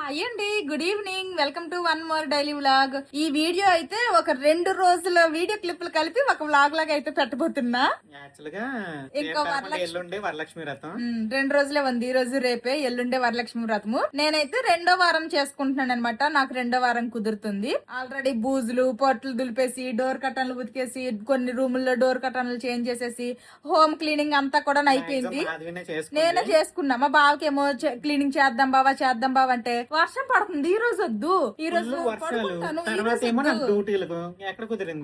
అయ్యండి, good evening. Welcome to one more daily vlog. ఈ video అయితే ఒక 2 రోజుల వీడియో క్లిప్లు కలిపి ఒక వ్లాగ్ లాగా అయితే పెట్టబోతున్నా. ఇంకా వరలక్ష్మి వ్రతం 2 రోజులే ఉంది. ఈ రోజు రేపే, ఎల్లుండే వరలక్ష్మి వ్రతము. నేనైతే 2వ వారం చేసుకుంటున్నాను అనమాట. నాకు 2వ వారం కుదురుతుంది. ఆల్రెడీ బూజులు పొట్లు దులిపేసి, డోర్ కటన్లు ఉతికేసి, కొన్ని రూముల్లో డోర్ కటన్లు చేంజ్ చేసేసి, హోమ్ క్లీనింగ్ అంతా కూడా అయిపోయింది. నేనే చేసుకున్నా. మా బావకేమో క్లీనింగ్ చేద్దాం బావా అంటే వర్షం పడుతుంది, ఈ రోజు వద్దు, ఈ రోజు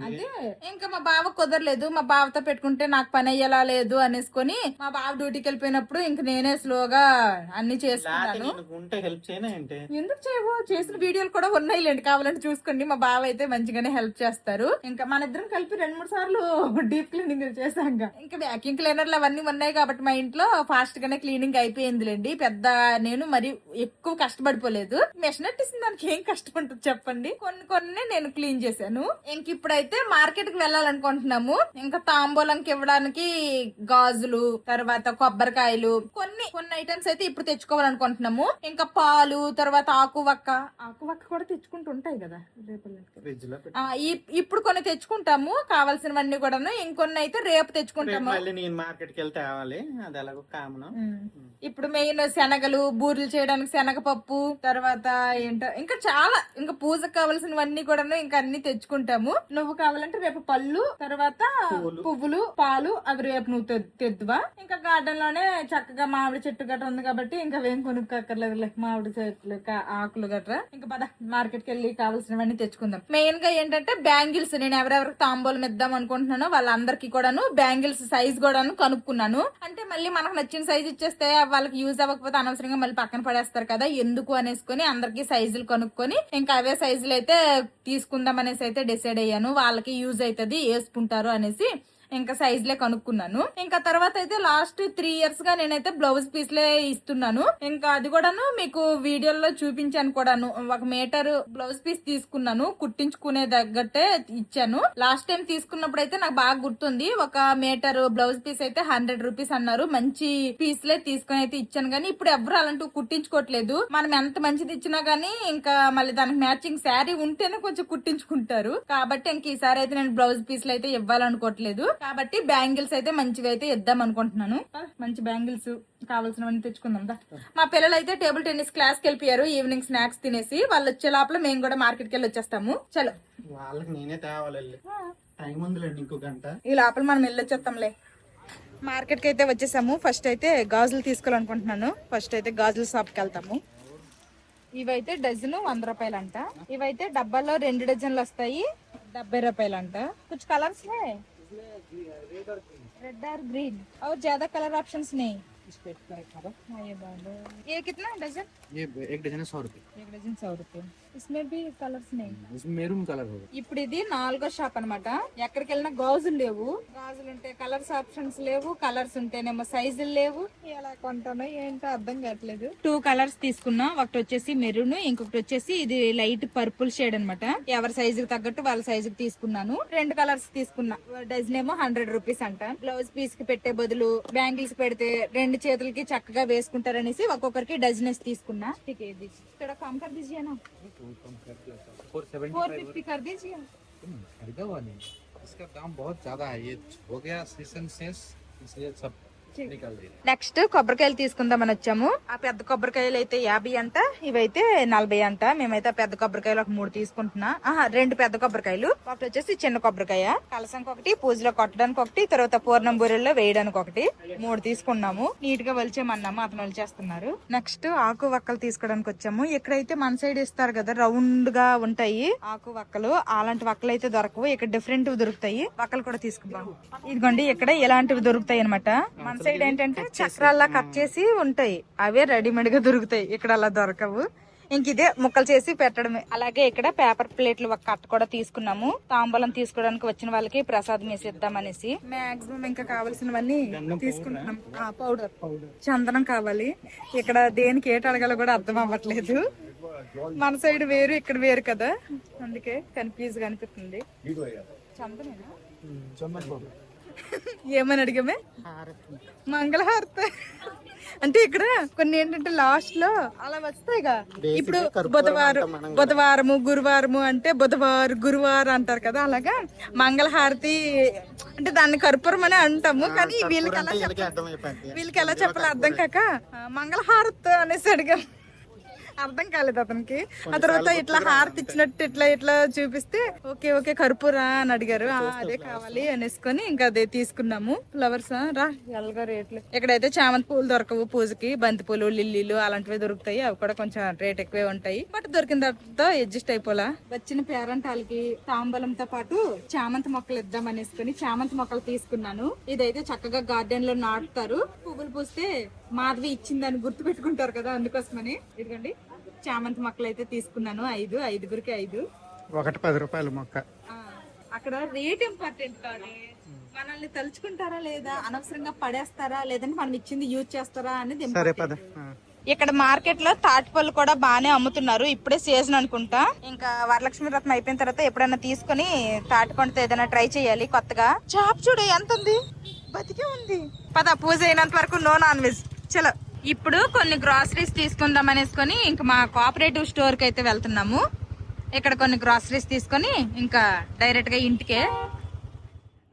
అదే ఇంకా మా బావ కుదరలేదు. మా బావతో పెట్టుకుంటే నాకు పని అయ్యేలా లేదు అనేసుకొని మా బావ డ్యూటీకి వెళ్ళిపోయినప్పుడు ఇంక నేనే స్లోగా అన్ని చేసుకున్నాను. ఎందుకు చేయవు, చేసిన వీడియోలు కూడా ఉన్నాయిలేండి, కావాలంటే చూసుకోండి. మా బావ అయితే మంచిగానే హెల్ప్ చేస్తారు. ఇంకా మన ఇద్దరం కలిపి 2-3 సార్లు డీప్ క్లీనింగ్ చేశాం. ఇంకా వ్యాక్యూమ్ క్లీనర్లు అవన్నీ ఉన్నాయి కాబట్టి మా ఇంట్లో ఫాస్ట్ గానే క్లీనింగ్ అయిపోయిందిలేండి. పెద్ద నేను మరి ఎక్కువ కష్టపడిపోలేదు. మెషిన్ ఎట్టేసిన దానికి ఏం కష్టం ఉంటుంది చెప్పండి. కొన్ని నేను క్లీన్ చేశాను. ఇంక ఇప్పుడైతే మార్కెట్ కి వెళ్ళాలనుకుంటున్నాము. ఇంకా తాంబూలంకి ఇవ్వడానికి గాజులు, తర్వాత కొబ్బరికాయలు, కొన్ని ఐటమ్స్ అయితే ఇప్పుడు తెచ్చుకోవాలనుకుంటున్నాము. ఇంకా పాలు, తర్వాత ఆకు వక్క కూడా తెచ్చుకుంటూ ఉంటాయి కదా ఇప్పుడు కొన్ని తెచ్చుకుంటాము కావాల్సినవన్నీ కూడాను. ఇంకొన్ని అయితే రేపు తెచ్చుకుంటాము. ఇప్పుడు మెయిన్ శనగలు, బూరెలు చేయడానికి శనగపప్పు, తర్వాత ఏంటో ఇంకా చాలా ఇంకా పూజకు కావాల్సినవన్నీ కూడాను ఇంకా అన్ని తెచ్చుకుంటాము. నువ్వు కావాలంటే రేపు పళ్ళు, తర్వాత పువ్వులు, పాలు అవి రేపు నువ్వు తెద్దువా. ఇంకా గార్డెన్ లోనే చక్కగా మామిడి చెట్టు గట్రా ఉంది కాబట్టి ఇంకా ఏం కొనుక్కోక్కర్లేదు. మామిడి చెట్లు, ఆకులు గట్రా. ఇంకా పద మార్కెట్ కి వెళ్ళి కావాల్సినవన్నీ తెచ్చుకుందాం. మెయిన్ గా ఏంటంటే బ్యాంగిల్స్, నేను ఎవరెవరికి తాంబూలం ఇద్దాం అనుకుంటున్నానో వాళ్ళందరికీ కూడాను బ్యాంగిల్స్ సైజ్ కూడాను కనుక్కున్నాను. అంటే మళ్ళీ మనకు నచ్చిన సైజ్ ఇచ్చేస్తే వాళ్ళకి యూజ్ అవ్వకపోతే అనవసరంగా మళ్ళీ పక్కన పడేస్తారు కదా, ఎందుకు అనేసుకొని అందరికి సైజులు కనుక్కొని ఇంకా అవే సైజులు అయితే తీసుకుందాం అనేసి అయితే డిసైడ్ అయ్యాను. వాళ్ళకి యూజ్ అవుతుంది, వేసుకుంటారు అనేసి ఇంకా సైజులే కనుక్కున్నాను. ఇంకా తర్వాత అయితే లాస్ట్ 3 years గా నేనైతే బ్లౌజ్ పీస్లే ఇస్తున్నాను. ఇంకా అది కూడాను మీకు వీడియోలో చూపించాను కూడాను. 1 మీటర్ బ్లౌజ్ పీస్ తీసుకున్నాను, కుట్టించుకునే తగ్గట్టే ఇచ్చాను. లాస్ట్ టైం తీసుకున్నప్పుడు అయితే నాకు బాగా గుర్తుంది. 1 మీటర్ బ్లౌజ్ పీస్ అయితే 100 రూపీస్ అన్నారు. మంచి పీస్లే తీసుకుని అయితే ఇచ్చాను. కానీ ఇప్పుడు ఎవరు అలాంటి కుట్టించుకోవట్లేదు. మనం ఎంత మంచిది ఇచ్చినా గానీ ఇంకా మళ్ళీ దానికి మ్యాచింగ్ శారీ ఉంటేనే కొంచెం కుట్టించుకుంటారు. కాబట్టి ఇంక ఈసారి అయితే నేను బ్లౌజ్ పీస్లు అయితే ఇవ్వాలనుకోవట్లేదు. కాబట్టి బ్యాంగిల్స్ అయితే మంచివి అయితే ఇద్దాం అనుకుంటున్నాను. మంచి బ్యాంగిల్స్ కావాల్సినవన్నీ తెచ్చుకుందాం. మా పిల్లలు అయితే టేబుల్ టెన్నిస్ క్లాస్ కి వెళ్ళిపోయారు. ఈవినింగ్ స్నాక్స్ తినేసి వాళ్ళు వచ్చే లోపల మేము కూడా మార్కెట్ కి వెళ్ళి వచ్చేస్తాము. చలో, వాళ్ళకి నేనే తేవాలి, టైం ఉందిలేండి ఇంకో గంట. ఈ లోపల మనం వెళ్ళొచ్చేస్తాంలే. మార్కెట్ కి అయితే వచ్చేసాము. ఫస్ట్ అయితే గాజులు తీసుకోవాలనుకుంటున్నాను. ఫస్ట్ అయితే గాజుల షాప్ కి వెళ్తాము. ఇవైతే డజన్ 100 రూపాయలు అంట. ఇవైతే డబ్బాలో 2 డజన్లు వస్తాయి, 70 రూపాయలు అంట. कुछ कलर्स है, रेड और ग्रीन, और ज्यादा कलर ऑप्शंस नहीं. ये कितना डजन? ये 1 डजन 100 रुपए. 1 डजन 100 रुपए. इसमें भी कलर्स नहीं. इसमें మెరూన్ కలర్ होगा. ఇప్పుడు ఇది 4వ షాప్ అన్నమాట. ఎక్కడికి వెళ్ళినా గాజులు లేవు. గాజులు ఉంటే కలర్స్ ఆప్షన్స్ లేవు, కలర్స్ ఉంటేనేమో సైజులు లేవు. ఎలా కొంటానో ఏంటో అర్థం కావట్లేదు. 2 కలర్స్ తీసుకున్నా. ఒకటి వచ్చేసి మెరూన్, ఇంకొకటి వచ్చేసి ఇది లైట్ పర్పుల్ షేడ్ అన్నమాట. ఎవరి సైజుకి తగ్గట్టు వాళ్ళ సైజుకి తీసుకున్నాను. 2 కలర్స్ తీసుకున్నా. డజన్ ఏమో 100 రూపీస్ అంట. బ్లౌజ్ పీస్ కి పెట్టే బదులు బ్యాంగిల్స్ పెడితే 2 చేతులకి చక్కగా వేసుకుంటారనేసి ఒక్కొక్కరికి డజన్ తీసుకున్నా. ఇక్కడ కమ్ కర్ దీజియే నా, 450 कर दीजिए. खरीदा हुआ नहीं, इसका दाम बहुत ज्यादा है. ये हो गया सीजन सेस, इसलिए सब निकाल दिया. నెక్స్ట్ కొబ్బరికాయలు తీసుకుందామని వచ్చాము. ఆ పెద్ద కొబ్బరికాయలు అయితే 50 అంట, ఇవైతే 40 అంట. మేమైతే పెద్ద కొబ్బరికాయలు ఒక 3 తీసుకుంటున్నా. 2 పెద్ద కొబ్బరికాయలు, ఒకటి వచ్చేసి చిన్న కొబ్బరికాయ. కలసంకి ఒకటి, పూజలో కొట్టడానికి ఒకటి, తర్వాత పూర్ణం బూరెల్లో వేయడానికి ఒకటి, 3 తీసుకున్నాము. నీట్ గా వలిచేమన్నాము, అతను వలిచేస్తున్నారు. నెక్స్ట్ ఆకు వక్కలు తీసుకోవడానికి వచ్చాము. ఇక్కడైతే మన సైడ్ ఇస్తారు కదా, రౌండ్ గా ఉంటాయి ఆకు వక్కలు. అలాంటి వక్కలు అయితే దొరకవు, ఇక్కడ డిఫరెంట్ దొరుకుతాయి. వక్కలు కూడా తీసుకుందాం. ఇదిగోండి, ఇక్కడ ఇలాంటివి దొరుకుతాయి అనమాట. మన సైడ్ ఏంటంటే చక్రాల్లా కట్ చేసి ఉంటాయి, అవే రెడీమేడ్ గా దొరుకుతాయి. ఇక్కడ అలా దొరకవు. ఇంక ఇదే ముక్కలు చేసి పెట్టడమే. అలాగే ఇక్కడ పేపర్ ప్లేట్లు ఒక కట్ట కూడా తీసుకున్నాము. తాంబూలం తీసుకోవడానికి వచ్చిన వాళ్ళకి ప్రసాదం వేసి ఇద్దామనేసి. మాక్సిమం ఇంకా కావాల్సినవన్నీ తీసుకుంటున్నాం. పౌడర్, చందనం కావాలి. ఇక్కడ దేనికి ఏటి అడగాలో కూడా అర్థం అవ్వట్లేదు. మన సైడ్ వేరు, ఇక్కడ వేరు కదా, అందుకే కన్ఫ్యూజ్ గా అనిపిస్తుంది. చందనేనా? ఏమని అడిగామే? మంగళహారతి అంటే ఇక్కడ కొన్ని ఏంటంటే లాస్ట్ లో అలా వస్తాయిగా. ఇప్పుడు బుధవారము గురువారము అంటే గురువారం అంటారు కదా, అలాగా మంగళహారతి అంటే దాన్ని కర్పూరం అని అంటాము. కానీ వీళ్ళకి ఎలా చెప్పాలో అర్థం కాక మంగళహారతి అనేసి అడిగాం. అర్థం కాలేదు అతనికి. ఆ తర్వాత ఇట్లా హారతి ఇచ్చినట్టు ఇట్లా చూపిస్తే ఓకే కర్పూరా అని అడిగారు. అదే కావాలి అనేసుకొని ఇంకా అదే తీసుకున్నాము. ఫ్లవర్స్ రా ఎలాగో రేట్లు. ఇక్కడైతే చామంతి పూలు దొరకవు పూజకి, బంతి పూలు లిల్లీలు అలాంటివి దొరుకుతాయి. అవి కూడా కొంచెం రేట్ ఎక్కువే ఉంటాయి. బట్ దొరికిన తర్వాత అడ్జస్ట్ అయిపోలా. వచ్చిన పేరంటాలకి తాంబూలంతో పాటు చామంతి మొక్కలు ఇద్దాం అనేసుకొని చామంతి మొక్కలు తీసుకున్నాను. ఇదైతే చక్కగా గార్డెన్ లో నాటుతారు. పువ్వులు పూస్తే మాధవి ఇచ్చిందని గుర్తు పెట్టుకుంటారు కదా, అందుకోసమని. ఇదిగోండి చామంతి మొక్కలు అయితే తీసుకున్నాను. 5 5 ఒకటి 10 రూపాయల మొక్క. అక్కడ రేట్ ఇంపార్టెంట్ కానీ మనల్ని తలుచుకుంటారా లేదా, అనవసరంగా పడేస్తారా, లేదంటే మనం ఇచ్చింది యూజ్ చేస్తారా అనేది. ఇక్కడ మార్కెట్ లో తాటిపళ్ళు కూడా బానే అమ్ముతున్నారు. ఇప్పుడే సీజన్ అనుకుంటా. ఇంకా వరలక్ష్మి వ్రతం అయిపోయిన తర్వాత ఎప్పుడైనా తీసుకుని తాటిపండుతో ఏదైనా ట్రై చేయాలి కొత్తగా. చాప్ చూడు ఎంత ఉంది, బతికే ఉంది. పద పూజ అయినంత వరకు నో నాన్ వెజ్. చలో ఇప్పుడు కొన్ని గ్రాసరీస్ తీసుకుందాం అనేసుకొని ఇంకా మా కోఆపరేటివ్ స్టోర్ కి అయితే వెళ్తున్నాము. ఇక్కడ కొన్ని గ్రాసరీస్ తీసుకొని ఇంకా డైరెక్ట్ గా ఇంటికే.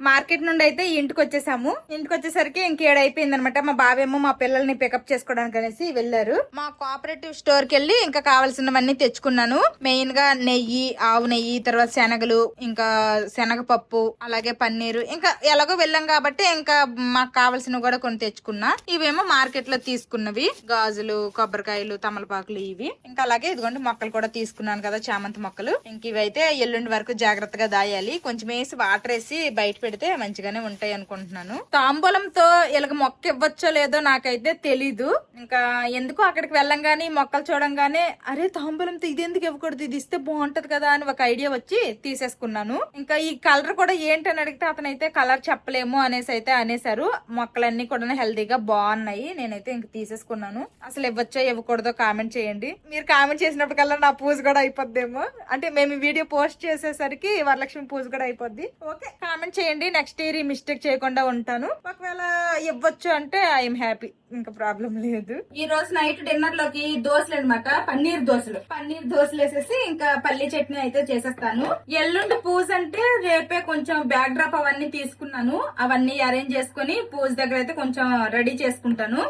మార్కెట్ నుండి అయితే ఇంటికి వచ్చేసాము. ఇంటికి వచ్చేసరికి ఇంకేడు అయిపోయింది అనమాట. మా బావేమో మా పిల్లల్ని పికప్ చేసుకోవడానికి అనేసి వెళ్లారు. మా కోఆపరేటివ్ స్టోర్ కి వెళ్ళి ఇంకా కావాల్సినవన్నీ తెచ్చుకున్నాను. మెయిన్ గా నెయ్యి, ఆవు నెయ్యి, తర్వాత శనగలు, ఇంకా శనగపప్పు, అలాగే పన్నీరు. ఇంకా ఎలాగో వెళ్ళాం కాబట్టి ఇంకా మాకు కావాల్సినవి కూడా కొన్ని తెచ్చుకున్నా. ఇవేమో మార్కెట్ లో తీసుకున్నవి, గాజులు, కొబ్బరికాయలు, తమలపాకులు ఇవి. ఇంకా అలాగే ఇదిగోండి మొక్కలు కూడా తీసుకున్నాను కదా, చామంతి మొక్కలు. ఇంక ఇవైతే ఎల్లుండి వరకు జాగ్రత్తగా దాయాలి. కొంచెం వేసి వాటర్ వేసి బయట పెడితే మంచిగానే ఉంటాయి అనుకుంటున్నాను. తాంబూలంతో ఇలాగ మొక్క ఇవ్వచ్చో లేదో నాకైతే తెలీదు. ఇంకా ఎందుకు అక్కడికి వెళ్ళంగానే మొక్కలు చూడంగానే అరే తాంబూలంతో ఇది ఎందుకు ఇవ్వకూడదు, ఇది ఇస్తే బాగుంటది కదా అని ఒక ఐడియా వచ్చి తీసేసుకున్నాను. ఇంకా ఈ కలర్ కూడా ఏంటని అడిగితే అతనైతే కలర్ చెప్పలేము అనేసి అయితే అనేసారు. మొక్కలన్నీ కూడా హెల్దీగా బాగున్నాయి. నేనైతే ఇంక తీసేసుకున్నాను. అసలు ఇవ్వచ్చో ఇవ్వకూడదో కామెంట్ చేయండి. మీరు కామెంట్ చేసినప్పటికల్లా నా పూజ కూడా అయిపోద్దేమో. అంటే మేము ఈ వీడియో పోస్ట్ చేసేసరికి వరలక్ష్మి పూజ కూడా అయిపోద్ది. ఓకే కామెంట్ చేయండి. నెక్స్ట్ ఇయర్ ఈ మిస్టేక్ చేయకుండా ఉంటాను. ఒకవేళ ఇవ్వచ్చు అంటే ఐఎమ్ హ్యాపీ, ఇంకా ప్రాబ్లం లేదు. ఈ రోజు నైట్ డిన్నర్ లోకి దోశలు అనమాట, పన్నీర్ దోశలు వేసేసి ఇంకా పల్లీ చట్నీ అయితే చేసేస్తాను. ఎల్లుండి పూజ అంటే రేపే కొంచెం బ్యాక్ డ్రాప్ అవన్నీ తీసుకున్నాను. అవన్నీ అరేంజ్ చేసుకుని పూజ దగ్గర అయితే కొంచెం రెడీ చేసుకుంటాను.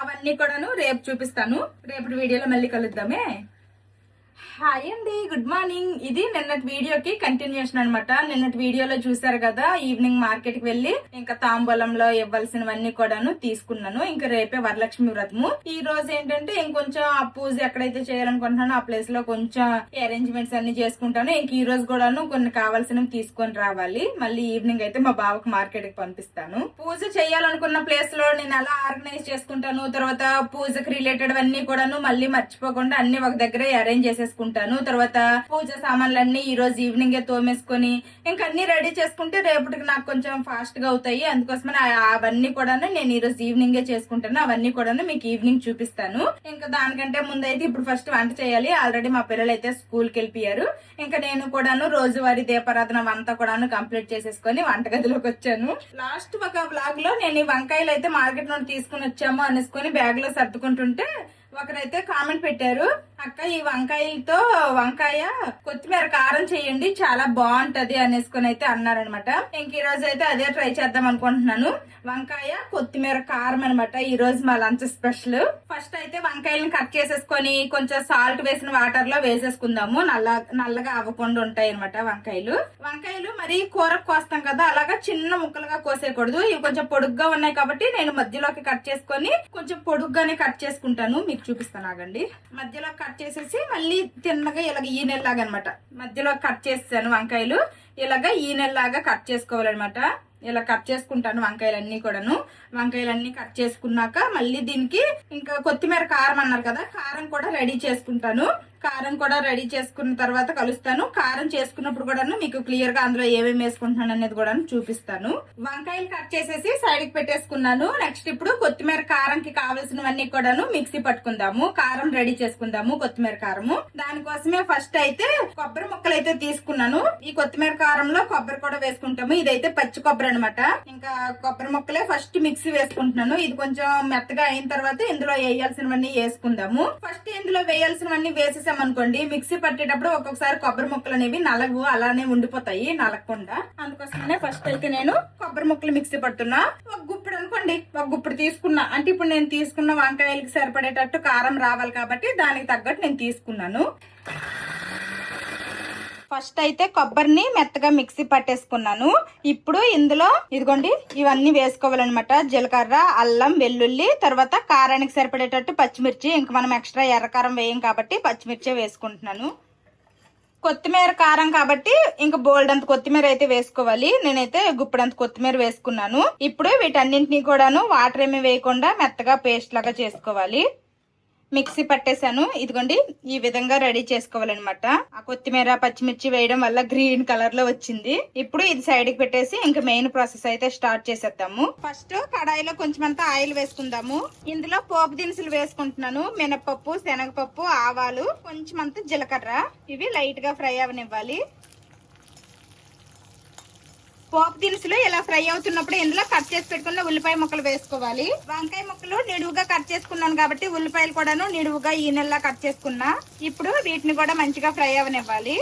అవన్నీ కూడాను రేపు చూపిస్తాను. రేపటి వీడియోలో మళ్ళీ కలుద్దామే. హాయ్ అండి, గుడ్ మార్నింగ్. ఇది నిన్నటి వీడియోకి కంటిన్యూషన్ అనమాట. నిన్నటి వీడియోలో చూసారు కదా, ఈవినింగ్ మార్కెట్ కి వెళ్లి ఇంకా తాంబూలంలో ఇవ్వాల్సినవన్నీ కూడాను తీసుకున్నాను. ఇంకా రేపే వరలక్ష్మి వ్రతము. ఈ రోజు ఏంటంటే ఇంకొంచెం ఆ పూజ ఎక్కడైతే చేయాలనుకుంటున్నానో ఆ ప్లేస్ లో కొంచెం అరేంజ్మెంట్స్ అన్ని చేసుకుంటాను. ఇంక ఈ రోజు కూడాను కొన్ని కావాల్సినవి తీసుకొని రావాలి. మళ్ళీ ఈవినింగ్ అయితే మా బావకు మార్కెట్ కి పంపిస్తాను. పూజ చేయాలనుకున్న ప్లేస్ లో నేను ఎలా ఆర్గనైజ్ చేసుకుంటాను, తర్వాత పూజకి రిలేటెడ్ అన్ని కూడాను మళ్ళీ మర్చిపోకుండా అన్ని ఒక దగ్గరే అరేంజ్ చేసేసుకుంటాను. తర్వాత పూజ సామాన్లన్నీ ఈ రోజు ఈవినింగ్ తోమేసుకొని ఇంకా అన్ని రెడీ చేసుకుంటే రేపటికి నాకు కొంచెం ఫాస్ట్ గా అవుతాయి. అందుకోసమని అవన్నీ కూడా నేను ఈ రోజు ఈవినింగ్ చేసుకుంటాను. అవన్నీ కూడా మీకు ఈవినింగ్ చూపిస్తాను. ఇంకా దానికంటే ముందైతే ఇప్పుడు ఫస్ట్ వంట చేయాలి. ఆల్రెడీ మా పిల్లలు అయితే స్కూల్ కి వెళ్ళిపోయారు. ఇంకా నేను కూడాను రోజువారీ దీపారాధన అంతా కూడాను కంప్లీట్ చేసేసుకొని వంటగదిలోకి వచ్చాను. లాస్ట్ ఒక వ్లాగ్ లో నేను ఈ వంకాయలు అయితే మార్కెట్ నుండి తీసుకుని వచ్చాము అనేసుకొని బ్యాగ్ లో సర్దుకుంటుంటే ఒకరైతే కామెంట్ పెట్టారు, అక్క ఈ వంకాయలతో వంకాయ కొత్తిమీర కారం చేయండి చాలా బాగుంటది అనేసుకొని అయితే అన్నారనమాట. ఇంక ఈ రోజు అయితే అదే ట్రై చేద్దాం అనుకుంటున్నాను. వంకాయ కొత్తిమీర కారం అనమాట ఈ రోజు మా లంచ్ స్పెషల్. ఫస్ట్ అయితే వంకాయలను కట్ చేసేసుకొని కొంచెం సాల్ట్ వేసిన వాటర్ లో వేసేసుకుందాము. నల్లగా అవ్వకుండా ఉంటాయి అనమాట వంకాయలు మరి కూరకు కోస్తాం కదా, అలాగా చిన్న ముక్కలుగా కోసేయకూడదు. ఇవి కొంచెం పొడుగ్గా ఉన్నాయి కాబట్టి నేను మధ్యలోకి కట్ చేసుకొని కొంచెం పొడుగ్గానే కట్ చేసుకుంటాను. మీకు చూపిస్తాను ఆగండి. మధ్యలో కట్ చేసేసి మళ్ళీ తిన్నగా ఇలాగ ఈ నెలలాగా అనమాట మధ్యలో కట్ చేసాను. వంకాయలు ఇలాగా ఈ నెలలాగా కట్ చేసుకోవాలన్నమాట. ఇలా కట్ చేసుకుంటాను వంకాయలన్నీ కట్ చేసుకున్నాక మళ్ళీ దీనికి ఇంకా కొత్తిమీర కారం అన్నారు కదా, కారం కూడా రెడీ చేసుకుంటాను. కారం కూడా రెడీ చేసుకున్న తర్వాత కలుస్తాను. కారం చేసుకున్నప్పుడు కూడా మీకు క్లియర్ గా అందులో ఏమేమి వేసుకుంటున్నాను అనేది కూడా చూపిస్తాను. వంకాయలు కట్ చేసేసి సైడ్ కి పెట్టేసుకున్నాను. నెక్స్ట్ ఇప్పుడు కొత్తిమీర కారంకి కావాల్సినవన్నీ కూడాను మిక్సీ పట్టుకుందాము. కారం రెడీ చేసుకుందాము, కొత్తిమీర కారము. దానికోసమే ఫస్ట్ అయితే కొబ్బరి ముక్కలు అయితే తీసుకున్నాను. ఈ కొత్తిమీర కారంలో కొబ్బరి కూడా వేసుకుంటాము. ఇదైతే పచ్చి కొబ్బరి అనమాట. ఇంకా కొబ్బరి ముక్కలే ఫస్ట్ మిక్సీ వేసుకుంటున్నాను. ఇది కొంచెం మెత్తగా అయిన తర్వాత ఇందులో వేయాల్సినవన్నీ వేసుకుందాము. ఫస్ట్ ఇందులో వేయాల్సినవన్నీ వేసేసామనుకోండి, మిక్సీ పట్టేటప్పుడు ఒక్కొక్కసారి కొబ్బరి ముక్కలు అనేవి నలగు అలానే ఉండిపోతాయి, నలగకుండా. అందుకోసమనే ఫస్ట్ అయితే నేను కొబ్బరి ముక్కలు మిక్సీ పడుతున్నా. ఒక గుప్పుడు అనుకోండి, ఒక గుప్పుడు తీసుకున్నా. అంటే ఇప్పుడు నేను తీసుకున్న వంకాయలకి సరిపడేటట్టు కారం రావాలి కాబట్టి దానికి తగ్గట్టు నేను తీసుకున్నాను. ఫస్ట్ అయితే కొబ్బరిని మెత్తగా మిక్సీ పట్టేసుకున్నాను. ఇప్పుడు ఇందులో ఇదిగోండి ఇవన్నీ వేసుకోవాలన్నమాట. జీలకర్ర, అల్లం, వెల్లుల్లి, తర్వాత కారానికి సరిపడేటట్టు పచ్చిమిర్చి. ఇంక మనం ఎక్స్ట్రా ఎర్రకారం వేయం కాబట్టి పచ్చిమిర్చి వేసుకుంటున్నాను. కొత్తిమీర కారం కాబట్టి ఇంకా బోల్డ్ అంత కొత్తిమీర అయితే వేసుకోవాలి. నేనైతే గుప్పుడంత కొత్తిమీర వేసుకున్నాను. ఇప్పుడు వీటన్నింటినీ కూడాను వాటర్ ఏమి వేయకుండా మెత్తగా పేస్ట్ లాగా చేసుకోవాలి. మిక్సీ పట్టేశాను. ఇదిగోండి ఈ విధంగా రెడీ చేసుకోవాలన్నమాట. ఆ కొత్తిమీర పచ్చిమిర్చి వేయడం వల్ల గ్రీన్ కలర్ లో వచ్చింది. ఇప్పుడు ఇది సైడ్ కి పెట్టేసి ఇంకా మెయిన్ ప్రాసెస్ అయితే స్టార్ట్ చేసేద్దాము. ఫస్ట్ కడాయిలో కొంచెం అంతా ఆయిల్ వేసుకుందాము. ఇందులో పోపు దినుసులు వేసుకుంటున్నాను. మినపప్పు, శనగపప్పు, ఆవాలు, కొంచెం అంతా జీలకర్ర. ఇవి లైట్ గా ఫ్రై అవనివ్వాలి. పోపు దినుసులు ఇలా ఫ్రై అవుతున్నప్పుడు ఇందులో కట్ చేసి పెట్టుకున్న ఉల్లిపాయ ముక్కలు వేసుకోవాలి. వంకాయ ముక్కలు నిడువుగా కట్ చేసుకున్నాను కాబట్టి ఉల్లిపాయలు కూడాను నిడువుగా ఈ నెలలా కట్ చేసుకున్నా. ఇప్పుడు వీటిని కూడా మంచిగా ఫ్రై అవనివ్వాలి.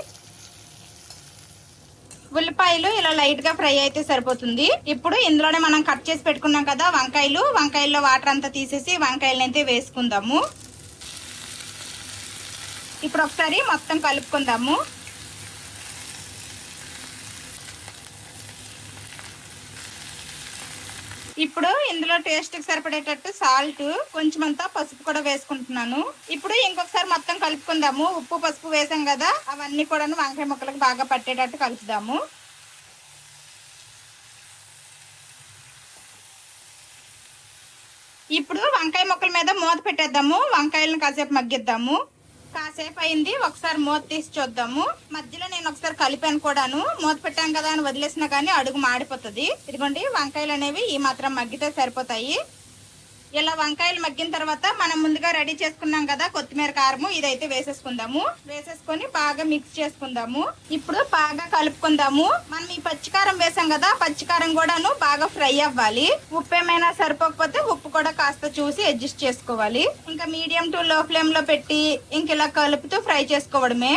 ఉల్లిపాయలు ఇలా లైట్ గా ఫ్రై అయితే సరిపోతుంది. ఇప్పుడు ఇందులోనే మనం కట్ చేసి పెట్టుకున్నాం కదా వంకాయల్లో వాటర్ అంతా తీసేసి వంకాయలను అయితే వేసుకుందాము. ఇప్పుడు ఒకసారి మొత్తం కలుపుకుందాము. ఇప్పుడు ఇందులో టేస్ట్ కి సరిపడేటట్టు సాల్ట్, కొంచెం అంతా పసుపు కూడా వేసుకుంటున్నాను. ఇప్పుడు ఇంకొకసారి మొత్తం కలుపుకుందాము. ఉప్పు పసుపు వేసాం కదా, అవన్నీ కూడా వంకాయ ముక్కలకు బాగా పట్టేటట్టు కలుపుదాము. ఇప్పుడు వంకాయ ముక్కల మీద మూత పెట్టేద్దాము. వంకాయలను కాసేపు మగ్గిద్దాము. కాసేపు అయింది, ఒకసారి మూత తీసి చూద్దాము. మధ్యలో నేను ఒకసారి కలిపాను కూడాను. మూత పెట్టాం కదా అని వదిలేసినా కానీ అడుగు మాడిపోతుంది. ఇదిగోండి వంకాయలు అనేవి ఈ మాత్రం మగ్గితే సరిపోతాయి. ఇలా వంకాయలు మగ్గిన తర్వాత మనం ముందుగా రెడీ చేసుకున్నాం కదా కొత్తిమీర కారము, ఇదైతే వేసేసుకుందాము. వేసేసుకొని బాగా మిక్స్ చేసుకుందాము. ఇప్పుడు బాగా కలుపుకుందాము. మనం ఈ పచ్చికారం వేసాం కదా, పచ్చికారం కూడాను బాగా ఫ్రై అవ్వాలి. ఉప్పు ఏమైనా సరిపోకపోతే ఉప్పు కూడా కాస్త చూసి అడ్జస్ట్ చేసుకోవాలి. ఇంకా మీడియం టు లో ఫ్లేమ్ లో పెట్టి ఇంక ఇలా కలుపుతూ ఫ్రై చేసుకోవడమే.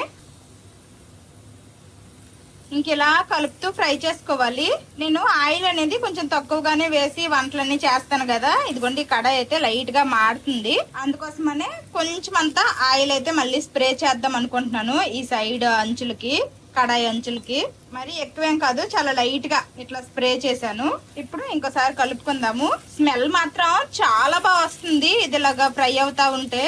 ఇంక ఇలా కలుపుతూ ఫ్రై చేసుకోవాలి. నేను ఆయిల్ అనేది కొంచెం తక్కువగానే వేసి వంటలన్నీ చేస్తాను కదా. ఇదిగోండి కడాయి అయితే లైట్ గా మారుతుంది. అందుకోసమనే కొంచెం అంతా ఆయిల్ అయితే మళ్ళీ స్ప్రే చేద్దాం అనుకుంటున్నాను ఈ సైడ్ అంచులకి, కడాయి అంచులకి. మరి ఎక్కువేం కాదు, చాలా లైట్ గా ఇట్లా స్ప్రే చేశాను. ఇప్పుడు ఇంకోసారి కలుపుకుందాము. స్మెల్ మాత్రం చాలా బాగా వస్తుంది ఇది ఇలాగా ఫ్రై అవుతా ఉంటే.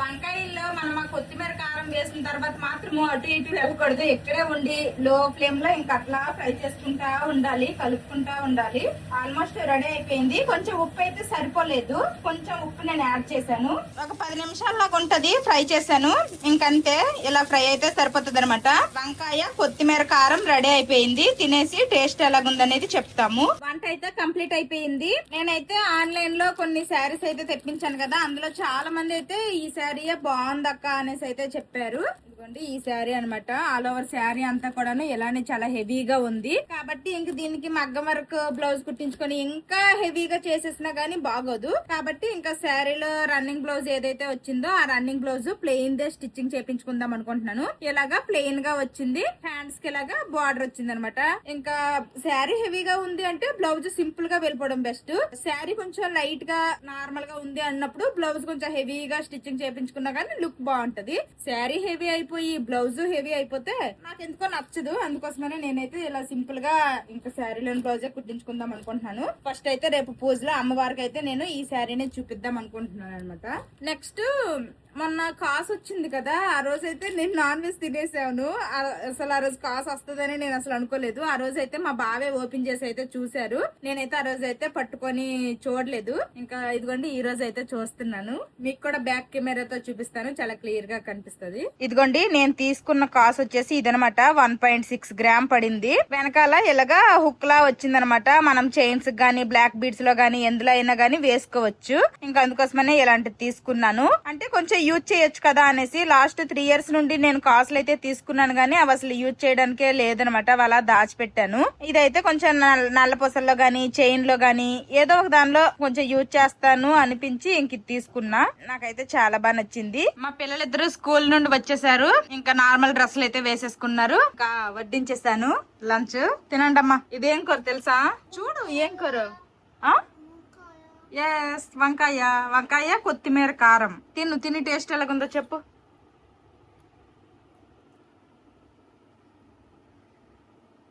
వంకాయల్లో మనం ఆ కొత్తిమీర కారం వేసిన తర్వాత మాత్రము అటు ఇటు వెళ్ళకూడదు. ఇక్కడే ఉండి లో ఫ్లేమ్ లో ఇంకా అట్లా ఫ్రై చేసుకుంటా ఉండాలి, కలుపుకుంటా ఉండాలి. ఆల్మోస్ట్ రెడీ అయిపోయింది. కొంచెం ఉప్పు అయితే సరిపోలేదు, కొంచెం ఉప్పు నేను యాడ్ చేశాను. ఒక 10 నిమిషాల్లాగా ఉంటది ఫ్రై చేశాను. ఇంకంతే, ఇలా ఫ్రై అయితే సరిపోతుంది అనమాట. వంకాయ కొత్తిమీర కారం రెడీ అయిపోయింది. తినేసి టేస్ట్ ఎలాగుందనేది చెప్తాము. వంట అయితే కంప్లీట్ అయిపోయింది. నేనైతే ఆన్లైన్ లో కొన్ని శారీస్ అయితే తెప్పించాను కదా, అందులో చాలా మంది అయితే ఈ శారీ బాగుందక్క అనేసి అయితే చెప్పారు. ఇదిగోండి ఈ శారీ అనమాట. ఆల్ ఓవర్ శారీ అంతా కూడాను ఇలానే చాలా హెవీగా ఉంది కాబట్టి ఇంక దీనికి మగ్గం వర్క్ బ్లౌజ్ కుట్టించుకొని ఇంకా హెవీగా చేసేసినా గానీ బాగోదు. కాబట్టి ఇంకా శారీలో రన్నింగ్ బ్లౌజ్ ఏదైతే వచ్చిందో ఆ రన్నింగ్ బ్లౌజ్ ప్లెయిన్ దే స్టిచ్చింగ్ చేపించుకుందాం అనుకుంటున్నాను. ఇలాగా ప్లెయిన్ గా వచ్చింది, హ్యాండ్స్ కి ఇలాగా బార్డర్ వచ్చింది అనమాట. ఇంకా శారీ హెవీగా ఉంది అంటే బ్లౌజ్ సింపుల్ గా వెళ్ళిపోవడం బెస్ట్. శారీ కొంచెం లైట్ గా నార్మల్ గా ఉంది అన్నప్పుడు బ్లౌజ్ కొంచెం హెవీగా స్టిచ్చింగ్ చేపించుకున్నా గానీ లుక్ బాగుంటది. శారీ హెవీ అయిపోయి అయిపోయి బ్లౌజ్ హెవీ అయిపోతే నాకు ఎందుకో నచ్చదు. అందుకోసమనే నేనైతే ఇలా సింపుల్ గా ఇంకా శారీలోని బ్లౌజే కుట్టించుకుందాం అనుకుంటున్నాను. ఫస్ట్ అయితే రేపు పూజలో అమ్మవారికి అయితే నేను ఈ శారీని చూపిద్దాం అనుకుంటున్నాను అనమాట. నెక్స్ట్ మొన్న కాసు వచ్చింది కదా, ఆ రోజు అయితే నేను నాన్ వెజ్ తినేసాను. అసలు ఆ రోజు కాసు వస్తుందని నేను అసలు అనుకోలేదు. ఆ రోజు అయితే మా బావే ఓపెన్ చేసి అయితే చూశారు. నేనైతే ఆ రోజు అయితే పట్టుకొని చూడలేదు. ఇంకా ఇదిగోండి ఈ రోజు అయితే చూస్తున్నాను. మీకు కూడా బ్యాక్ కెమెరాతో చూపిస్తాను, చాలా క్లియర్ గా కనిపిస్తుంది. ఇదిగోండి నేను తీసుకున్న కాసు వచ్చేసి ఇదనమాట. 1.6 గ్రామ్ పడింది. వెనకాల ఇలాగా హుక్ లా వచ్చిందనమాట. మనం చైన్స్ గానీ బ్లాక్ బీడ్స్ లో గానీ ఎందులో అయినా గానీ వేసుకోవచ్చు. ఇంకా అందుకోసమనే ఇలాంటివి తీసుకున్నాను. అంటే కొంచెం యూజ్ చేయొచ్చు కదా అనేసి లాస్ట్ 3 years నుండి నేను కాసులు అయితే తీసుకున్నాను గానీ అవి అసలు యూజ్ చేయడానికే లేదనమాట. అలా దాచిపెట్టాను. ఇదైతే కొంచెం నల్ల పూసల్లో గానీ చైన్ లో గానీ ఏదో ఒక దానిలో కొంచెం యూజ్ చేస్తాను అనిపించి ఇంక ఇది తీసుకున్నా. నాకైతే చాలా బాగా నచ్చింది. మా పిల్లలిద్దరూ స్కూల్ నుండి వచ్చేసారు. ఇంకా నార్మల్ డ్రెస్సులు అయితే వేసేసుకున్నారు. ఇంకా వడ్డించేసాను లంచ్. తినండి అమ్మా. ఇదేం కూర తెలుసా? చూడు ఏం కూర. ఎస్ వంకాయ కొత్తిమీర కారం. తిని టేస్ట్ ఎలాగుందో చెప్పు.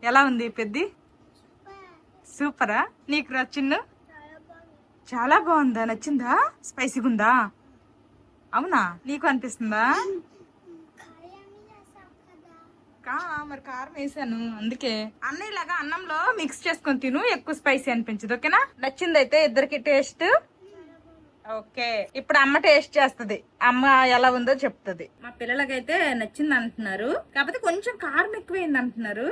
ఎలా ఉంది పెద్ది? సూపరా? నీకు నచ్చిందా? చాలా బాగుందా? నచ్చిందా? స్పైసీగా ఉందా? అవునా, నీకు అనిపిస్తుందా? మరి కారం వేసాను అందుకే. అన్నయ్యలాగా అన్నంలో మిక్స్ చేసుకొని తిను, ఎక్కువ స్పైసీ అనిపించదు. ఓకేనా? నచ్చిందైతే ఇద్దరికి టేస్ట్. ఓకే, ఇప్పుడు అమ్మ టేస్ట్ చేస్తది. అమ్మ ఎలా ఉందో చెప్తది. మా పిల్లలకైతే నచ్చింది అంటున్నారు, కాకపోతే కొంచెం కారం ఎక్కువైంది అంటున్నారు.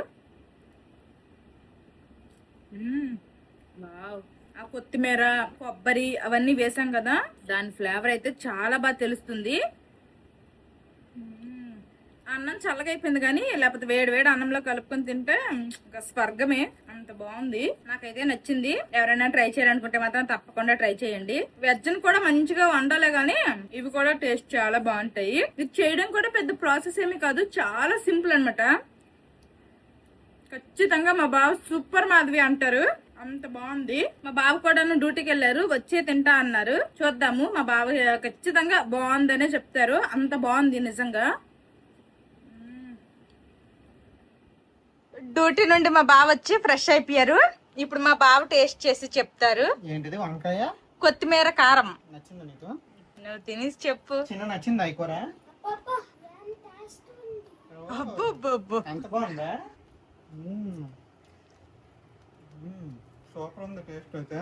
వావ్, ఆ కొత్తిమీర కొబ్బరి అవన్నీ వేసాం కదా, దాని ఫ్లేవర్ అయితే చాలా బాగా తెలుస్తుంది. అన్నం చల్లగా అయిపోయింది కానీ లేకపోతే వేడి వేడి అన్నంలో కలుపుకొని తింటే ఇంకా స్వర్గమే, అంత బాగుంది. నాకైతే నచ్చింది. ఎవరైనా ట్రై చేయాలనుకుంటే మాత్రం తప్పకుండా ట్రై చేయండి. వెజ్ కూడా మంచిగా వండాలి గానీ ఇవి కూడా టేస్ట్ చాలా బాగుంటాయి. ఇది చేయడం కూడా పెద్ద ప్రాసెస్ ఏమీ కాదు, చాలా సింపుల్ అన్నమాట. ఖచ్చితంగా మా బావ సూపర్ మాధవి అంటారు, అంత బాగుంది. మా బావ కూడా డ్యూటీకి వెళ్ళారు, వచ్చే తింటా అన్నారు. చూద్దాము, మా బావ ఖచ్చితంగా బాగుందనే చెప్తారు. అంత బాగుంది నిజంగా. డ్యూటీ నుండి మా బావ వచ్చి ఫ్రెష్ అయిపోయారు. ఇప్పుడు మా బావ టేస్ట్ చేసి చెప్తారు. ఏంటిది? వంకాయ కొత్తిమీర కారం. నచ్చిందా నీకు? నువ్వు తినేసి చెప్పు. చిన్న నచ్చిందా ఈ కూర? అబ్బో, ఎంత బాగుందా? సూపర్ ఉంది టేస్ట్ అయితే.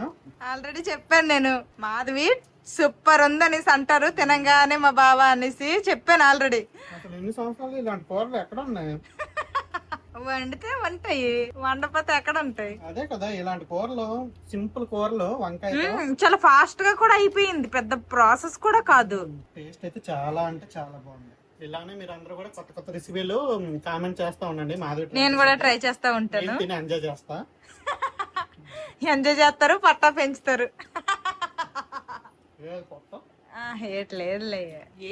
ఆల్రెడీ చెప్పాను నేను, మాధవి సూపర్ ఉందనేసి అంటారు తినంగానే మా బావ అనేసి చెప్పాను ఆల్రెడీ. అసలు ఎన్ని సంవత్సరాలు ఇలాంటి కూరలు ఎక్కడ ఉన్నాయి? వండితే ఉంటాయి, వండపోతే ఎక్కడ ఉంటాయి? అదే కదా, ఇలాంటి కూరలు సింపుల్ కూరలు వంకాయ చాలా ఫాస్ట్ గా కూడా అయిపోయింది, పెద్ద ప్రాసెస్ కూడా కాదు. టేస్ట్ అయితే చాలా అంటే చాలా బాగుంది. ఇలానే మీరు అందరూ కూడా కొత్త కొత్త రెసిపీలు కామెంట్ చేస్తా ఉండండి. మాధవి నేను కూడా ట్రై చేస్తా ఉంటాను. ఎంజాయ్ చేస్తా. ఎంజాయ్ చేస్తారు, పట్టా పెంచుతారు. కొత్త ఏట్లేదులే,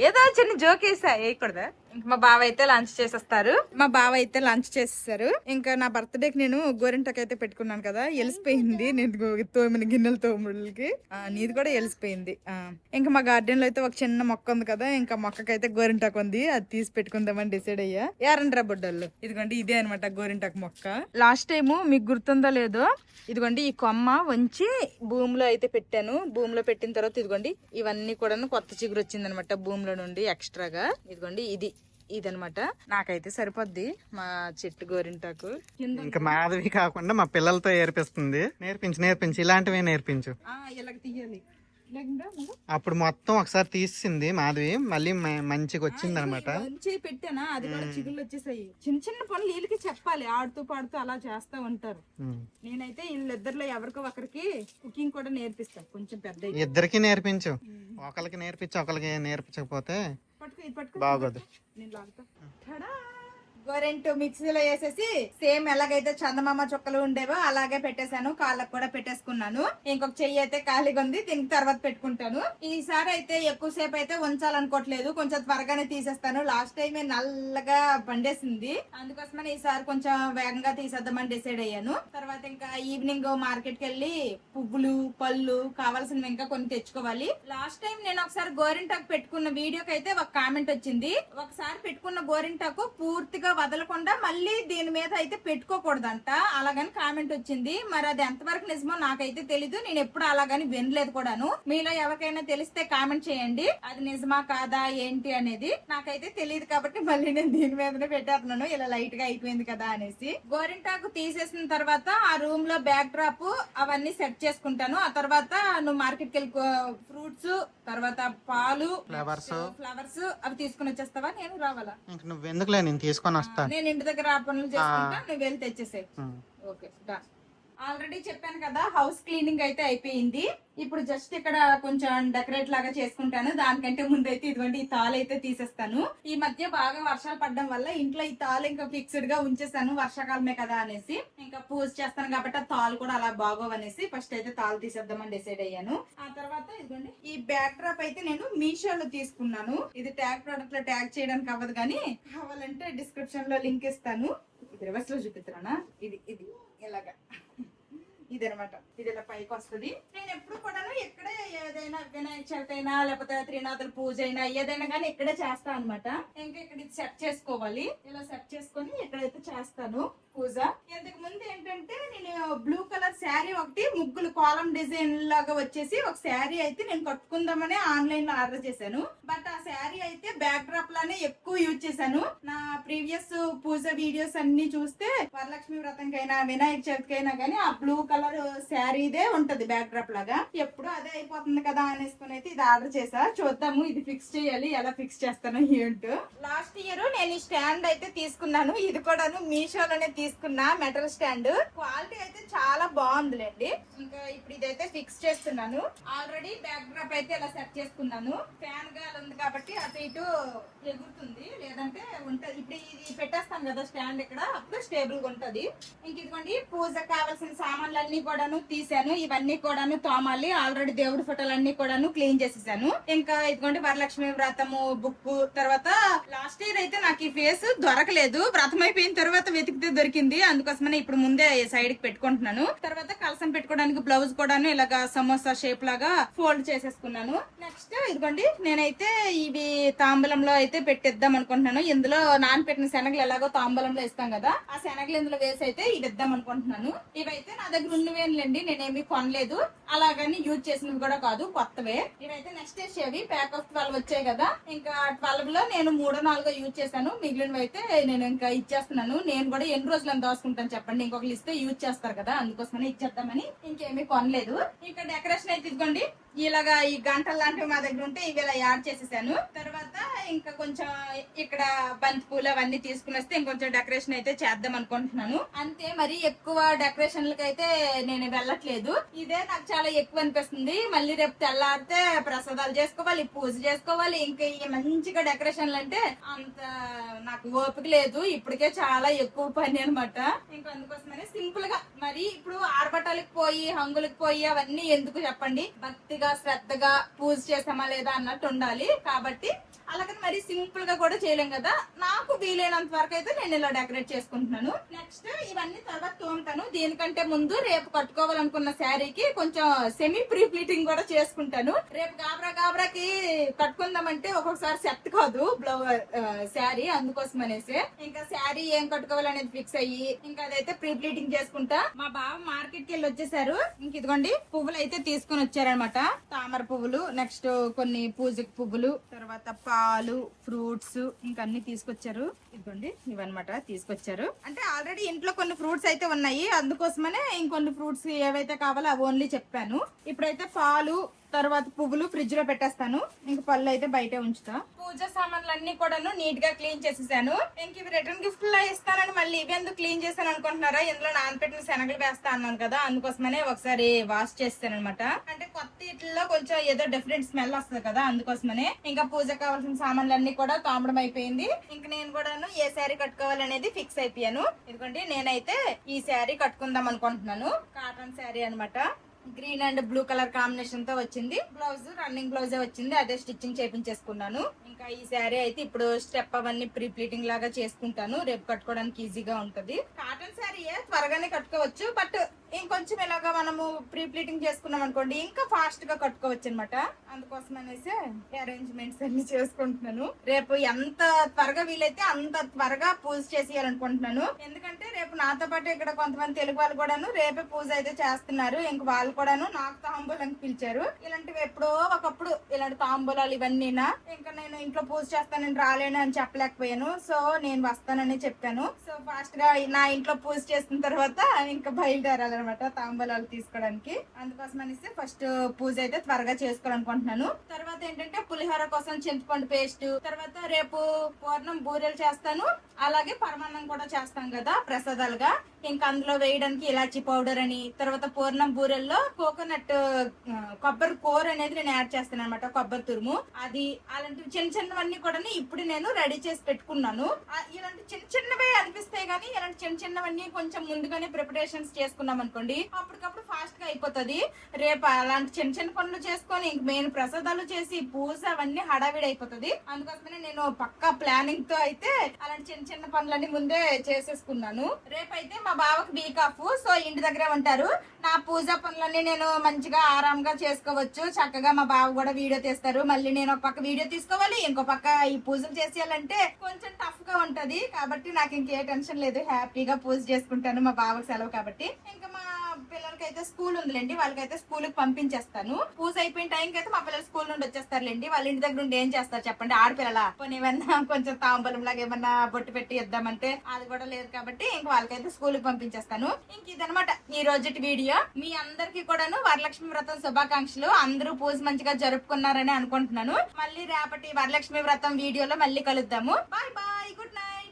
ఏదో చిన్న జోక్ వేసా, వేయకూడదా? ఇంకా మా బావ అయితే లంచ్ చేసేస్తారు. మా బావ అయితే లంచ్ చేసేస్తారు. ఇంకా నా బర్త్డేకి నేను గోరింటాకు అయితే పెట్టుకున్నాను కదా, ఎలిసిపోయింది. నేను తోమిన గిన్నెల తోముడికి నీది కూడా ఎలిసిపోయింది. ఇంకా మా గార్డెన్ లో అయితే ఒక చిన్న మొక్క ఉంది కదా, ఇంకా మొక్కకైతే గోరింటాకు ఉంది, అది తీసి పెట్టుకుందామని డిసైడ్ అయ్యా. యారండ్రా బుడ్డళ్ళు, ఇదిగోండి ఇదే అనమాట గోరింటాకు మొక్క. లాస్ట్ టైము మీకు గుర్తుందో లేదో, ఇదిగోండి ఈ కొమ్మ వంచి భూమిలో అయితే పెట్టాను. భూమిలో పెట్టిన తర్వాత ఇదిగోండి ఇవన్నీ కూడా కొత్త చిగురు వచ్చింది అనమాట భూమిలో నుండి ఎక్స్ట్రాగా. ఇదిగోండి ఇదనమాట. నాకైతే సరిపోద్ది మా చెట్టు గోరింటాకు. ఇంకా మాధవి కాకుండా మా పిల్లలతో నేర్పిస్తుంది. నేర్పించు ఇలాంటివి నేర్పించు. ఇలాగ తీయాలి. అప్పుడు మొత్తం ఒకసారి తీసింది మాధవి, మళ్ళీ మంచిగా వచ్చింది అనమాట. పెట్టానా, అది కూడా చిగుళ్ళు వచ్చేసాయి. చిన్న చిన్న పనులు వీళ్ళకి చెప్పాలి, ఆడుతూ పాడుతూ అలా చేస్తా ఉంటారు. నేనైతే వీళ్ళిద్దరిలో ఎవరికో ఒకరికి కుకింగ్ కూడా నేర్పిస్తాను. కొంచెం పెద్ద ఇద్దరికి నేర్పించు, ఒకరికి నేర్పించు, ఒకరికి నేర్పించకపోతే బాగోదు. నేను లాగుతా. గోరెంటు మిక్సీలో వేసేసి సేమ్ ఎలాగైతే చందమామ చుక్కలు ఉండేవో అలాగే పెట్టేశాను. కాళ్ళకు కూడా పెట్టేసుకున్నాను. ఇంకొక చెయ్యి అయితే ఖాళీగా ఉంది, దీనికి తర్వాత పెట్టుకుంటాను. ఈసారి అయితే ఎక్కువసేపు అయితే ఉంచాలనుకోవట్లేదు, కొంచెం త్వరగానే తీసేస్తాను. లాస్ట్ టైం నల్లగా పండేసింది, అందుకోసమని ఈసారి కొంచెం వేగంగా తీసేద్దామని డిసైడ్ అయ్యాను. తర్వాత ఇంకా ఈవినింగ్ మార్కెట్ కి వెళ్ళి పువ్వులు పళ్ళు కావాల్సినవి ఇంకా కొన్ని తెచ్చుకోవాలి. లాస్ట్ టైం నేను ఒకసారి గోరింటాకు పెట్టుకున్న వీడియోకి అయితే ఒక కామెంట్ వచ్చింది, ఒకసారి పెట్టుకున్న గోరింటాకు పూర్తిగా వదలకుండా మళ్ళీ దీని మీద అయితే పెట్టుకోకూడదంట అలాగని కామెంట్ వచ్చింది. మరి అది ఎంతవరకు నిజమో నాకైతే తెలీదు, నేను ఎప్పుడు అలాగని వినలేదు కూడాను. మీలో ఎవరికైనా తెలిస్తే కామెంట్ చేయండి, అది నిజమా కాదా ఏంటి అనేది. నాకైతే తెలియదు కాబట్టి మళ్ళీ నేను దీని మీదనే పెట్టేస్తున్నాను, ఇలా లైట్ గా అయిపోయింది కదా అనేసి. గోరింటాకు తీసేసిన తర్వాత ఆ రూమ్ లో బ్యాక్ డ్రాప్ అవన్నీ సెట్ చేసుకుంటాను. ఆ తర్వాత నువ్వు మార్కెట్ కి వెళ్ళి ఫ్రూట్స్, తర్వాత పాలు, ఫ్లవర్స్ అవి తీసుకుని వచ్చేస్తావా, నేను రావాలా? నువ్వు ఎందుకులే, నేను తీసుకొని వస్తాను. నేను ఇంటి దగ్గర ఆ పనులు చేసుకుంటా, నువ్వు వెళ్ళి తెచ్చేసే. Okay done. ఆల్రెడీ చెప్పాను కదా హౌస్ క్లీనింగ్ అయితే అయిపోయింది. ఇప్పుడు జస్ట్ ఇక్కడ కొంచెం డెకరేట్ లాగా చేసుకుంటాను. దానికంటే ముందు అయితే ఇదిగోండి ఈ తాళి అయితే తీసేస్తాను. ఈ మధ్య బాగా వర్షాలు పడడం వల్ల ఇంట్లో ఈ తాళి ఇంకా ఫిక్స్డ్ గా ఉంచేసాను, వర్షాకాలమే కదా అనేసి. ఇంకా పూజ చేస్తాను కాబట్టి ఆ తాళ్ళు కూడా అలా బాగోవనేసి ఫస్ట్ అయితే తాళి తీసేద్దామని డిసైడ్ అయ్యాను. ఆ తర్వాత ఇదిగోండి ఈ బ్యాక్ డ్రాప్ అయితే నేను మీషోలో తీసుకున్నాను. ఇది ట్యాగ్ ప్రొడక్ట్ లో ట్యాగ్ చేయడానికి అవ్వదు, కానీ కావాలంటే డిస్క్రిప్షన్ లో లింక్ ఇస్తాను. ఇది రివర్స్ లో చూపిస్తున్నానా, ఇది ఇది ఇలాగా ఇది అనమాట. ఇది ఇలా పైకి వస్తుంది. నేను ఎప్పుడు కూడా ఇక్కడే ఏదైనా వినాయక చవితి అయినా లేకపోతే త్రినాథుల పూజ అయినా ఏదైనా కానీ ఇక్కడే చేస్తా అనమాట. ఇంకా ఇక్కడ ఇది సెట్ చేసుకోవాలి, ఇలా సెట్ చేసుకొని ఇక్కడైతే చేస్తాను పూజ. ఇంతకు ముందు ఏంటంటే నేను బ్లూ కలర్ శారీ ఒకటి ముగ్గులు కాలం డిజైన్ లాగా వచ్చేసి ఒక శారీ అయితే నేను కట్టుకుందామని ఆన్లైన్ లో ఆర్డర్ చేశాను. బట్ ఆ శారీ అయితే బ్యాక్ డ్రాప్ లానే ఎక్కువ యూజ్ చేశాను. నా ప్రీవియస్ పూజ వీడియోస్ అన్ని చూస్తే వరలక్ష్మి వ్రతంకైనా వినాయక చవితికైనా గానీ ఆ బ్లూ కలర్ శారీదే ఉంటది బ్యాక్ డ్రాప్ లాగా. ఎప్పుడు అదే అయిపోతుంది కదా అనేసుకుని అయితే ఇది ఆర్డర్ చేసా. చూద్దాము ఇది ఫిక్స్ చేయాలి, ఎలా ఫిక్స్ చేస్తానో ఏంటో. లాస్ట్ ఇయర్ నేను ఈ స్టాండ్ అయితే తీసుకున్నాను. ఇది కూడాను మీషోలోనే తీసుకున్నా, మెటల్ స్టాండ్. క్వాలిటీ అయితే చాలా బాగుందిలేండి. ఇంకా ఇప్పుడు ఇదైతే ఫిక్స్ చేస్తున్నాను. ఆల్రెడీ బ్యాక్ డ్రాప్ అయితే ఇలా సెట్ చేసుకున్నాను. ఫ్యాన్ గాలి ఉంది కాబట్టి అటు ఇటు ఎగురుతుంది, లేదంటే ఉంటది. ఇప్పుడు ఇది పెట్టేస్తాను కదా స్టాండ్ ఇక్కడ, అప్పుడు స్టేబుల్ గా ఉంటది. ఇంక ఇదిగోండి పూజకు కావాల్సిన సామాన్లు అన్ని కూడాను తీసాను. ఇవన్నీ కూడాను తోమాలి. ఆల్రెడీ దేవుడి ఫోటోలు అన్ని కూడాను క్లీన్ చేసేసాను. ఇంకా ఇదిగోండి వరలక్ష్మి వ్రతము బుక్. తర్వాత లాస్ట్ ఇయర్ అయితే నాకు ఈ ఫేస్ దొరకలేదు, వ్రతం అయిపోయిన తర్వాత వెతికితే దొరికింది, అందుకోసమని ఇప్పుడు ముందే సైడ్ కి పెట్టుకుంటున్నాను. తర్వాత కలసం పెట్టుకోవడానికి బ్లౌజ్ కూడాను ఇలాగా సమోసా షేప్ లాగా ఫోల్డ్ చేసేసుకున్నాను. నెక్స్ట్ ఇదిగోండి నేనైతే ఇవి తాంబూలంలో అయితే పెట్టిద్దాం అనుకుంటున్నాను. ఇందులో నానపెట్టిన శనగలు ఎలాగో తాంబూలంలో ఇస్తాం కదా, ఆ శనగలు ఇందులో వేసి అయితే ఇది ఇద్దాం అనుకుంటున్నాను. ఇవైతే నా దగ్గర ఉన్నవేంలేండి, నేనేమి కొనలేదు, అలాగని యూజ్ చేసినవి కూడా కాదు, కొత్తవే. ఇవైతే నెక్స్ట్ వచ్చేవి ప్యాక్ ఆఫ్ 12 వచ్చాయి కదా, ఇంకా 12 లో నేను 3-4 యూజ్ చేశాను. మిగిలినవి అయితే నేను ఇంకా ఇచ్చేస్తున్నాను. నేను కూడా ఎన్ని రోజులను దోసుకుంటాను చెప్పండి, ఇంకొకరు ఇస్తే యూజ్ చేస్తారు కదా, అందుకోసమని ఇచ్చేద్దామని ఇంకేమీ కొనలేదు. ఇంకా డెకరేషన్ అయితే ఇదిగోండి ఇలాగా ఈ గంటలు లాంటివి మా దగ్గర ఉంటే ఇవి ఇలా యాడ్ చేసేసాను. తర్వాత ఇంకా కొంచెం ఇక్కడ బంతి పూలు అవన్నీ తీసుకుని వస్తే ఇంకొంచెం డెకరేషన్ అయితే చేద్దాం అనుకుంటున్నాను. అంతే, మరి ఎక్కువ డెకరేషన్లకి అయితే నేను వెళ్ళట్లేదు. ఇదే నాకు చాలా ఎక్కువ అనిపిస్తుంది. మళ్ళీ రేపు తెల్లారితే ప్రసాదాలు చేసుకోవాలి, పూజ చేసుకోవాలి, ఇంకా ఈ మంచిగా డెకరేషన్లు అంటే అంత నాకు ఓపిక లేదు. ఇప్పటికే చాలా ఎక్కువ పని అనమాట. ఇంకా అందుకోసమని సింపుల్ గా, మరి ఇప్పుడు ఆర్భటాలకు పోయి హంగులకు పోయి అవన్నీ ఎందుకు చెప్పండి, భక్తిగా శ్రద్ధగా పూజ చేసామా లేదా అన్నట్టు ఉండాలి. కాబట్టి అలాగని మరి సింపుల్ గా కూడా చేయలేం కదా, నాకు వీలైనంత వరకు అయితే నేను ఇలా డెకరేట్ చేసుకుంటున్నాను. నెక్స్ట్ ఇవన్నీ తర్వాత తోముతాను. దీనికంటే ముందు రేపు కట్టుకోవాలనుకున్న శారీకి కొంచెం సెమీ ప్రీ ప్లీటింగ్ కూడా చేసుకుంటాను. రేపు గాబరాకి కట్టుకుందామంటే ఒక్కొక్కసారి సెట్ కాదు శారీ, అందుకోసం అనేసి ఇంకా శారీ ఏం కట్టుకోవాలనేది ఫిక్స్ అయ్యి ఇంకా అదైతే ప్రీ ప్లీటింగ్ చేసుకుంటా. మా బావ మార్కెట్ కి వెళ్ళి వచ్చేసారు. ఇంక ఇదిగోండి పువ్వులు అయితే తీసుకుని వచ్చారనమాట, తామర పువ్వులు, నెక్స్ట్ కొన్ని పూజకి పువ్వులు, తర్వాత పాలు, ఫ్రూట్స్ ఇంకా అన్ని తీసుకొచ్చారు. ఇదిగోండి ఇవన్నమాట తీసుకొచ్చారు. అంటే ఆల్రెడీ ఇంట్లో కొన్ని ఫ్రూట్స్ అయితే ఉన్నాయి, అందుకోసమనే ఇంకొన్ని ఫ్రూట్స్ ఏవైతే కావాలో అవి ఓన్లీ చెప్పాను. ఇప్పుడైతే పాలు తర్వాత పువ్వులు ఫ్రిడ్జ్ లో పెట్టేస్తాను. ఇంక పళ్ళు అయితే బయటే ఉంచుతా. పూజ పూజ సామాన్లు అన్ని కూడాను నీట్ గా క్లీన్ చేసేసాను. ఇంక ఇవి రిటర్న్ గిఫ్ట్ లో ఇస్తానని మళ్ళీ ఇవి ఎందుకు క్లీన్ చేశాను అనుకుంటున్నారా? ఇందులో నానపెట్టిన శనగలు వేస్తా అన్నాను కదా, అందుకోసమనే ఒకసారి వాష్ చేస్తాను అనమాట. అంటే కొత్త ఇట్లలో కొంచెం ఏదో డిఫరెంట్ స్మెల్ వస్తుంది కదా, అందుకోసమనే. ఇంకా పూజ కావాల్సిన సామాన్లు అన్ని కూడా తోమడం అయిపోయింది. ఇంక నేను కూడాను ఏ శారీ కట్టుకోవాలనేది ఫిక్స్ అయిపోయాను. ఎందుకంటే నేనైతే ఈ శారీ కట్టుకుందాం అనుకుంటున్నాను. కాటన్ శారీ అన్నమాట. Green and blue colour combination తో వచ్చింది. బ్లౌజ్ రన్నింగ్ బ్లౌజే వచ్చింది, అదే స్టిచ్చింగ్ చేపించేసుకున్నాను. ఇంకా ఈ శారీ అయితే ఇప్పుడు స్టెప్ అవన్నీ ప్రీ ప్లీటింగ్ లాగా చేసుకుంటాను, రేపు కట్టుకోవడానికి ఈజీగా ఉంటది. కాటన్ శారీయే త్వరగానే కట్టుకోవచ్చు, బట్ ఇంకొంచెం ఇలాగా మనము ప్రీ ప్లీటింగ్ చేసుకున్నాం అనుకోండి ఇంకా ఫాస్ట్ గా కట్టుకోవచ్చు అనమాట. అందుకోసం అనేసి అరేంజ్మెంట్స్ అన్ని చేసుకుంటున్నాను. రేపు ఎంత త్వరగా వీలైతే అంత త్వరగా పూజ చేసేయాలనుకుంటున్నాను. ఎందుకంటే రేపు నాతో పాటు ఇక్కడ కొంతమంది తెలుగు వాళ్ళు కూడాను రేపే పూజ అయితే చేస్తున్నారు. ఇంక వాళ్ళు కూడాను నాకు తాంబూలానికి పిలిచారు. ఇలాంటివి ఎప్పుడో ఒకప్పుడు ఇలాంటి తాంబూలాలు ఇవన్నీనా. ఇంకా నేను ఇంట్లో పూజ చేస్తానని రాలేను అని చెప్పలేకపోయాను, సో నేను వస్తానని చెప్పాను. సో ఫాస్ట్ గా నా ఇంట్లో పూజ చేసిన తర్వాత ఇంకా బయలుదేరాలన్నమాట తాంబూలాలు తీసుకోవడానికి. అందుకోసం అనేసి ఫస్ట్ పూజ అయితే త్వరగా చేసుకోవాలనుకుంటున్నాను. తర్వాత ఏంటంటే పులిహోర కోసం చింతపండు పేస్ట్, తర్వాత రేపు పూర్ణం బూరెలు చేస్తాను, అలాగే పరమాన్నం కూడా చేస్తాం కదా ప్రసాదాలుగా. ఇంకా అందులో వేయడానికి ఇలాచి పౌడర్ అని, తర్వాత పూర్ణం బూరెల్లో కోకోనట్ కొబ్బరి కూర అనేది నేను యాడ్ చేస్తాను అనమాట, కొబ్బరి తురుము. అది అలాంటివి చిన్న చిన్నవన్నీ కూడా ఇప్పుడు నేను రెడీ చేసి పెట్టుకున్నాను. ఇలాంటి చిన్న చిన్నవే అనిపిస్తాయి కానీ ఇలాంటి చిన్న చిన్నవన్నీ కొంచెం ముందుగానే ప్రిపరేషన్స్ చేసుకున్నాం అనుకోండి అప్పటికప్పుడు ఫాస్ట్ గా అయిపోతుంది. రేపు అలాంటి చిన్న చిన్న పనులు చేసుకొని ఇంక మెయిన్ ప్రసాదాలు చేసి పూజ అవన్నీ హడావిడి అయిపోతుంది. అందుకోసమే నేను పక్కా ప్లానింగ్ తో అయితే అలాంటి చిన్న చిన్న పనులన్నీ ముందే చేసేసుకున్నాను. రేపైతే మా బావకి వీక్ ఆఫ్, సో ఇంటి దగ్గరే ఉంటారు. నా పూజ పనులన్నీ నేను మంచిగా ఆరాంగా చేసుకోవచ్చు. చక్కగా మా బావ కూడా వీడియో తీస్తారు. మళ్ళీ నేను ఒక పక్క వీడియో తీసుకోవాలి, ఇంకో పక్క ఈ పూజలు చేసేయాలంటే కొంచెం టఫ్ గా ఉంటది. కాబట్టి నాకు ఇంకే టెన్షన్ లేదు, హ్యాపీగా పూజ చేసుకుంటాను. మా బావకి సెలవు కాబట్టి. ఇంకా మా పిల్లలకైతే స్కూల్ ఉందిలేండి, వాళ్ళకైతే స్కూల్ కి పంపించేస్తాను. పూజ అయిపోయిన టైంకి అయితే మా పిల్లలు స్కూల్ నుండి వచ్చేస్తారులేండి. వాళ్ళ ఇంటి దగ్గర నుండి ఏం చేస్తారు చెప్పండి, ఆడపిల్లల కొన్ని ఏమన్నా కొంచెం తాంబూలం లాగా ఏమన్నా బొట్టు పెట్టి ఇద్దామంటే అది కూడా లేదు. కాబట్టి ఇంక వాళ్ళకైతే స్కూల్ కి పంపించేస్తాను. ఇంక ఇదనమాట ఈ రోజుటి వీడియో. మీ అందరికి కూడాను వరలక్ష్మి వ్రతం శుభాకాంక్షలు. అందరూ పూజ మంచిగా జరుపుకున్నారని అనుకుంటున్నాను. మళ్ళీ రేపటి వరలక్ష్మి వ్రతం వీడియోలో మళ్ళీ కలుద్దాము. Bye bye, good night.